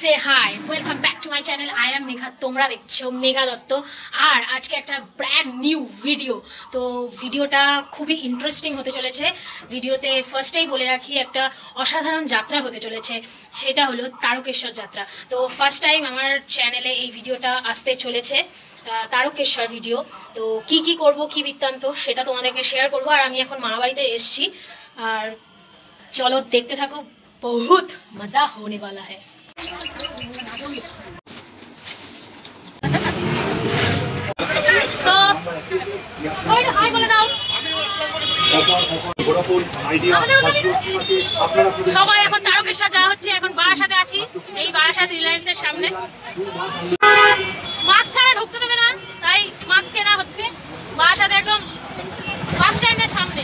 Say hi, welcome back to my channel. I am Megha, তোমরা দেখছো মেঘা দত্ত। আর আজকে একটা ব্র্যান্ড নিউ ভিডিও। তো ভিডিওটা খুবই ইন্টারেস্টিং হতে চলেছে। ভিডিওতে ফার্স্টেই বলে রাখি, একটা অসাধারণ যাত্রা হতে চলেছে, সেটা হলো তারকেশ্বর যাত্রা। তো ফার্স্ট টাইম আমার চ্যানেলে এই ভিডিওটা আসতে চলেছে, তারকেশ্বর ভিডিও। তো কি কি করব, কি বৃত্তান্ত, সেটা তোমাদেরকে শেয়ার করবো। আর আমি এখন মা বাড়িতে এসছি, আর চলো দেখতে থাকো, বহুত মজা होने वाला है। তো হাই বলে দাও সবাই। এখন তারকেশ্বর যাওয়া হচ্ছে, এখন বারাসাতে আছি, এই বারাসাত রিলায়েন্সের সামনে। মাস্ক ছাড়া ঢুকতে দেবে না, তাই মাস্ক কেনা হচ্ছে বারাসাতে, একদম বাস স্ট্যান্ডের সামনে।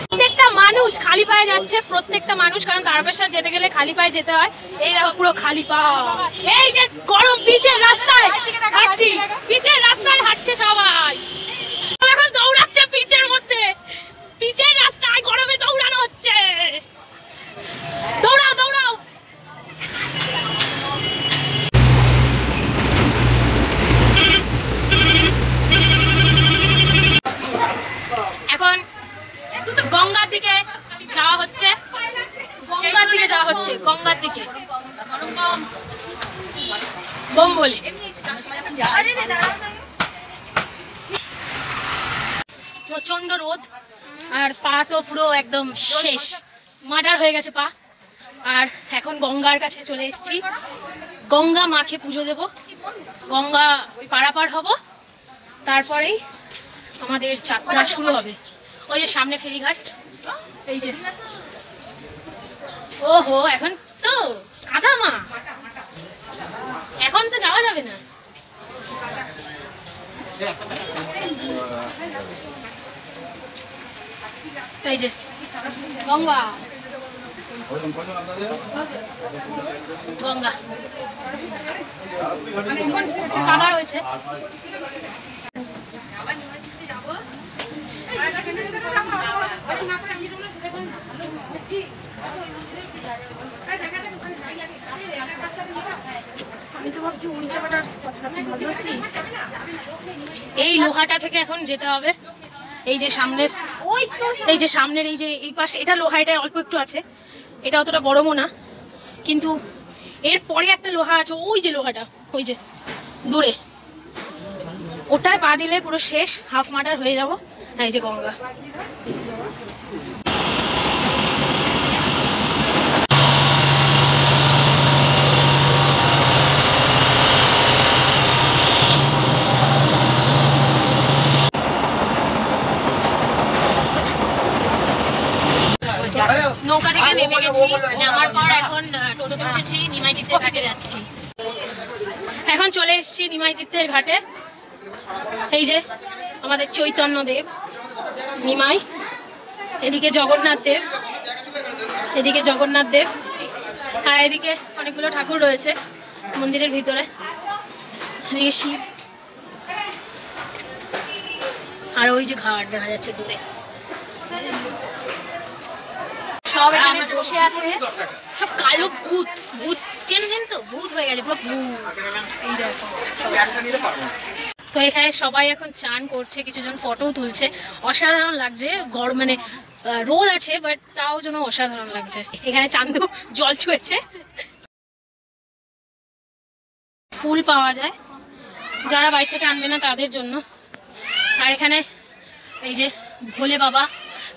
প্রত্যেকটা মানুষ খালি পায়ে যাচ্ছে, প্রত্যেকটা মানুষ, কারণ তারকেশ্বর যেতে গেলে খালি পায়ে যেতে হয়। এই দেখো পুরো খালি পা, এই যে গরম পিচের রাস্তায় হাঁটছি, পিচের রাস্তায় হাঁটছে সবাই। এখন দৌড়াচ্ছে পিচের মধ্যে, পিচের রাস্তায় গরমে দৌড়ানো হচ্ছে। দৌড়াও দৌড়াও। এখন গঙ্গার দিকে যাওয়া হচ্ছে, গঙ্গার দিকে যাওয়া হচ্ছে, গঙ্গার দিকে বোম বলে। প্রচন্ড রোদ, আর পা তো পুরো একদম শেষ, মার্ডার হয়ে গেছে পা। আর এখন গঙ্গার কাছে চলে এসেছি, গঙ্গা মাকে পুজো দেব, গঙ্গা পারাপার হব, তারপরেই আমাদের যাত্রা শুরু হবে। ওই যে সামনে ফেরিঘাট, এই যে। ওহো, এখন তো কাদা মা, এখন তো যাওয়া যাবে না। এই যে গঙ্গা, গঙ্গা কাদা রয়েছে। এই লোহাটা থেকে এখন যেতে হবে, এই যে সামনের, এই যে সামনের, এই যে এই পাশে, এটা লোহা, এটা অল্প একটু আছে, এটা অতটা গরমও না, কিন্তু এর পরে একটা লোহা আছে, ওই যে লোহাটা, ওই যে দূরে, ওটায় পা দিলে পুরো শেষ, হাফ মার্টার হয়ে যাব। এই যে গঙ্গা। নৌকা থেকে নেমে গেছি, নামার পর এখন টোটোতে উঠেছি, নিমাই তীর্থের ঘাটে যাচ্ছি। এখন চলে এসেছি নিমাই তীর্থের ঘাটে। এই যে আমাদের চৈতন্য দেব, নিমাই, এদিকে জগন্নাথ দেব, এদিকে জগন্নাথ দেব, আর এদিকে অনেকগুলো ঠাকুর রয়েছে মন্দিরের ভিতরে, এদিকে শিব, আর ওই যে ঘাট দেখা যাচ্ছে দূরে। সব এখানে বসে আছে, সব কালো ভূত, ভূত চেনেন তো, ভূত হয়ে গেছে পুরো ভূত। এই দেখো, তো এখানে সবাই এখন চান করছে, কিছুজন ফটো তুলছে, অসাধারণ লাগছে। গরম মানে রোদ আছে, বাট তাও যেন অসাধারণ লাগছে। এখানে চান্দু জল ছুঁয়েছে, ফুল পাওয়া যায় যারা বাড়ি থেকে আনবে না তাদের জন্য। আর এখানে এই যে ভোলে বাবা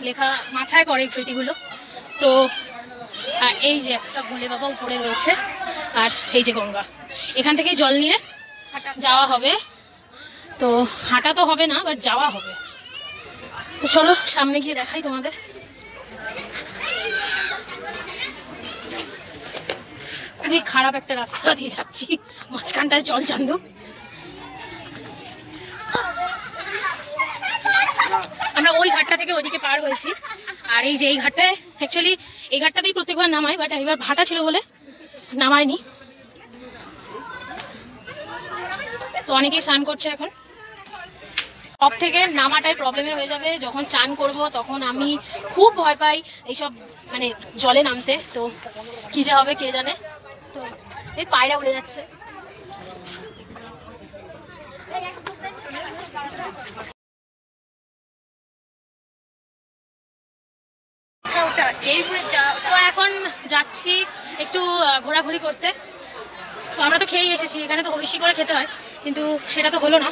লেখা, মাথায় পড়ে ফেটিগুলো। তো আর এই যে একটা ভোলে বাবা উপরে রয়েছে, আর এই যে গঙ্গা, এখান থেকেই জল নিয়ে যাওয়া হবে। তো হাঁটা তো হবে না, বাট যাওয়া হবে। তো চলো সামনে গিয়ে দেখাই তোমাদের। খুবই খারাপ একটা রাস্তা দিয়ে যাচ্ছি, মাঝখানটায় জল চান্দু। আমরা ওই ঘাটটা থেকে ওইদিকে পার হয়েছি, আর এই যে এই ঘাটটায়, অ্যাকচুয়ালি এই ঘাটটাতেই প্রত্যেকবার নামাই, বাট এবার ভাটা ছিল বলে নামায়নি। তো অনেকেই স্নান করছে এখন। সব থেকে নামাটাই প্রবলেমের হয়ে যাবে। যখন চান করব তখন আমি খুব ভয় পাই এইসব মানে জলে নামতে, তো কি যে হবে কে জানে। তো এই পায়রা উড়ে যাচ্ছে। তো এখন যাচ্ছি একটু ঘোরাঘুরি করতে। তো আমরা তো খেয়েই এসেছি, এখানে তো বেশি করে খেতে হয়, কিন্তু সেটা তো হলো না।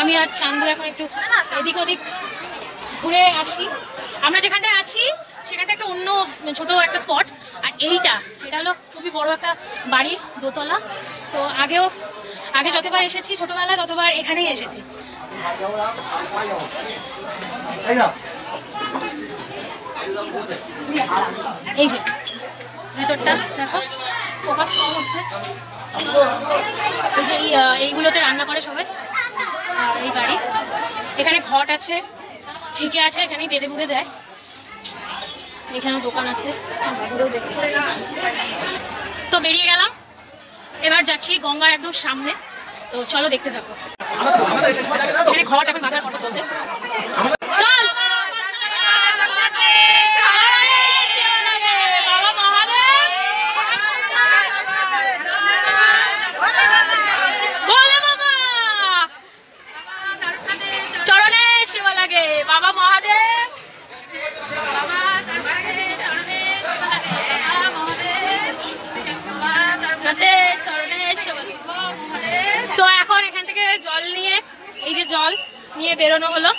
আমি আর চান্দু এখন একটু এদিক ওদিক ঘুরে আসি। আমরা যেখানটায় আছি সেখানটা একটা অন্য ছোট একটা স্পট, আর এটা হলো খুবই বড় একটা বাড়ি, দোতলা। তো আগে যতবার এসেছি ছোটবেলায় ততবার এখানেই এসেছি। এই যে ভেতরটা দেখো, ফোকাস কম হচ্ছে। এই যে এইগুলোতে রান্না করে সবাই। আর এই বাড়ি, এখানে ঘট আছে, ঝিকে আছে, এখানেই বেঁধে বুঁধে দেয়। এখানেও দোকান আছে। তো বেরিয়ে গেলাম, এবার যাচ্ছি গঙ্গার একদম সামনে। তো চলো দেখতে থাকো। এখানে ঘট এখন বাঁধার পর্ব চলছে। চল বাবা মহাদেব, তো এখন এখান থেকে জল নিয়ে, এই যে জল নিয়ে বেরোনো হলো।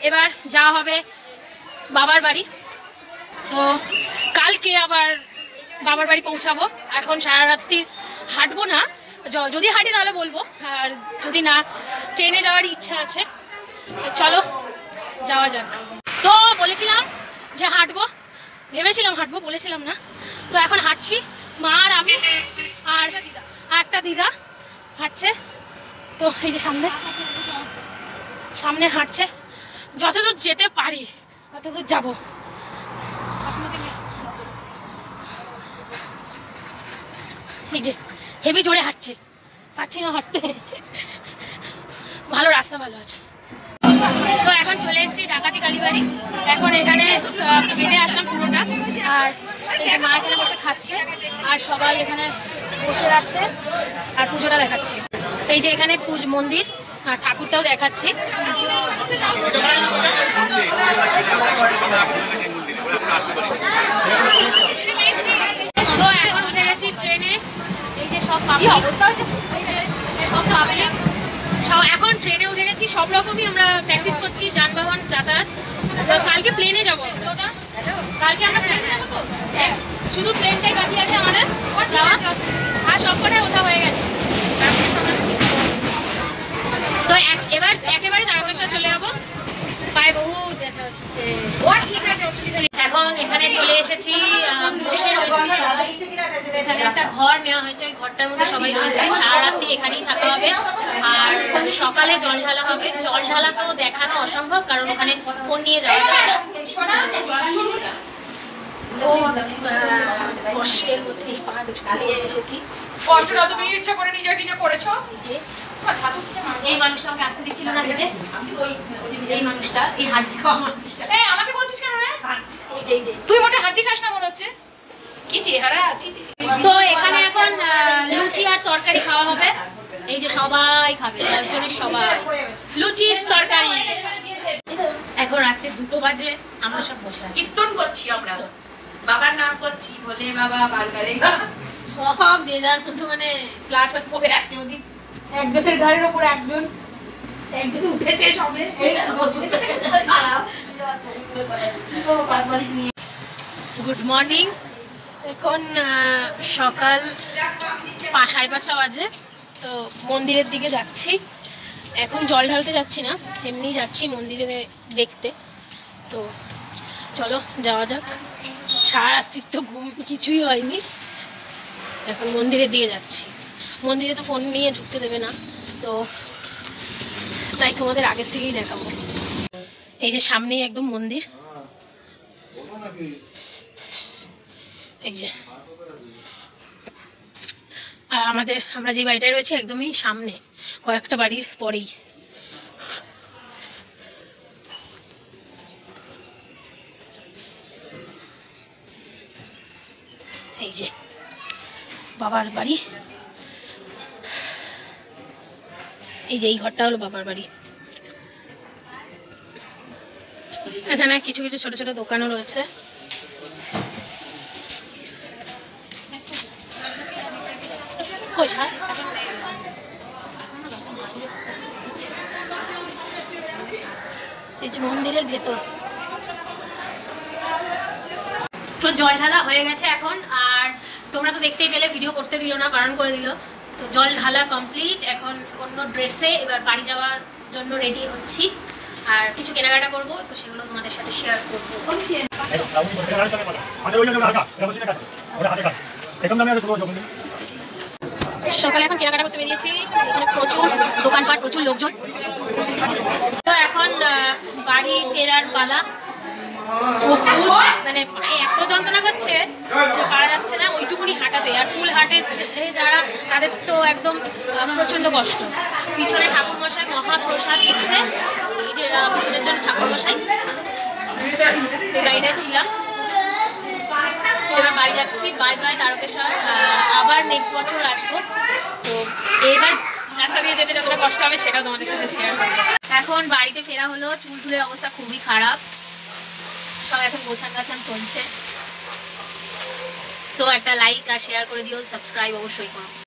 এবার যাওয়া হবে বাবার বাড়ি। তো কালকে আবার বাবার বাড়ি পৌঁছাবো। এখন সারা রাত্রি হাঁটবো না, যদি হাঁটি তাহলে বলবো, আর যদি না ট্রেনে যাওয়ার ইচ্ছা আছে। তো চলো যাওয়া যাক। তো বলেছিলাম যে হাঁটবো, ভেবেছিলাম হাঁটবো, বলেছিলাম না। তো এখন হাঁটছি, মা আর আমি আর একটা দিদা হাঁটছে। তো এই যে সামনে হাঁটছে, যতদূর যেতে পারি ততদূর যাবো। এই যে হেভি জোরে হাঁটছে, পাচ্ছি না হাঁটতে। ভালো রাস্তা, ভালো আছে। তো এখন চলে এসেছি ডাকাতি কালীবাড়ি। এখন এখানে হেঁটে আসলাম পুরোটা। আর এই যে মা এখানে বসে খাচ্ছে, আর সবাই এখানে বসে আছে, আর পুজোটা দেখাচ্ছি। এই যে এখানে মন্দির, আর ঠাকুরটাও দেখাচ্ছি। তো এখন উঠে গেছি ট্রেনে। এই যে সব অবস্থা হচ্ছে, এখন ট্রেনে উঠে গেছি। সব রকমই আমরা প্র্যাকটিস করছি যানবাহন যাতায়াত। কালকে প্লেনে যাবো, কালকে আমরা প্লেনে যাবো। তো শুধু প্লেনটাই বাকি আছে আমাদের যাওয়া, আর সবকটাই ওঠা হয়ে গেছে। তো এবার একেবারে তারকেশ্বর চলে যাবো। পায়ে বহু দেখা হচ্ছে। এখন এখানে চলে এসেছি, বসে রয়েছি। এখানে একটা ঘর নেওয়া হয়েছে, ওই ঘরটার মধ্যে সবাই রয়েছে। সারা রাত্রি এখানেই থাকা হবে, আর সকালে জল ঢালা হবে। জল ঢালা তো দেখানো অসম্ভব, কারণ ওখানে ফোন নিয়ে যাওয়া যায় না। কষ্টের মধ্যে পা দুটো নিয়ে এসেছি। কষ্টটা তুমি ইচ্ছা করে নিজে নিজে করেছো। এই মানুষটা আমাকে আসতে দিচ্ছিল না, এই মানুষটা, এই হাড্ডি খাওয়া মানুষটা। আমাকে বলছিস কেন রে? এই যে তুই মোটে হাড্ডি খাস না মনে হচ্ছে, কি চেহারা। তো এখানে এখন লুচি আর তরকারি খাওয়া হবে। এই যে সবাই খাবে, 10 জনের সবাই লুচির তরকারি। এখন রাতে 2টো বাজে, আমরা সব বসে আছি, কীর্তন করছি আমরা, বাবার নাম করছি, বলে বাবা বারবারে। সব যে যার মতো মানে ফ্ল্যাট পড়ে আছে। ওদিক একজনের ঘরের উপর একজন উঠেছে সবে। Good morning. এখন সকাল 5:30 বাজে। তো মন্দিরের দিকে যাচ্ছি। এখন জল ঢালতে যাচ্ছি না, এমনি যাচ্ছি মন্দিরে দেখতে। তো চলো যাওয়া যাক। সারা রাত্রি তো ঘুম কিছুই হয়নি। এখন মন্দিরের দিকে যাচ্ছি। মন্দিরে তো ফোন নিয়ে ঢুকতে দেবে না, তো তাই তোমাদের আগের থেকেই দেখাবো। এই যে সামনেই একদম মন্দির। এই যে, আর আমরা যে বাড়িটায় রয়েছে একদমই সামনে, কয়েকটা বাড়ির পরেই। এই যে বাবার বাড়ি, এই যে এই ঘরটা হলো বাবার বাড়ি। এখানে কিছু কিছু ছোট ছোট দোকানও রয়েছে। এই যে মন্দিরের ভেতর। তো জল ঢালা হয়ে গেছে এখন, আর তোমরা তো দেখতেই পেলে, ভিডিও করতে দিল না, বারণ করে দিল। তো জল ঢালা কমপ্লিট, এখন অন্য ড্রেসে এবার বাড়ি যাওয়ার জন্য রেডি হচ্ছি, আর কিছু কেনাকাটা করবো, তো সেগুলো তোমাদের সাথে শেয়ার করবো। সকালে এখন কেনাকাটা করতে বেরিয়েছি, এখানে প্রচুর দোকানপাট, প্রচুর লোকজন। তো এখন বাড়ি ফেরার পালা। মানে এত যন্ত্রণা করছে যে পারা যাচ্ছে না ওইটুকুনি হাঁটাতে, আর ফুল হাঁটে যারা তাদের তো একদম প্রচন্ড কষ্ট। পিছনে ঠাকুরমশাই মহাপ্রসাদ দিচ্ছে, এই যে পিছনের জন্য ঠাকুরমশাই, বাইরে ছিলাম, এবার বাড়ি যাচ্ছি। বাই বাই তারকেশ্বর, আবার নেক্সট বছর আসবো। তো এবার রাস্তা দিয়ে যেতে যতটা কষ্ট হবে সেটাও তোমাদের সাথে শেয়ার করবো। এখন বাড়িতে ফেরা হলো, চুল টুলের অবস্থা খুবই খারাপ, সব এখন গোছান গাছান চলছে। তো একটা লাইক আর শেয়ার করে দিও, সাবস্ক্রাইব অবশ্যই করো।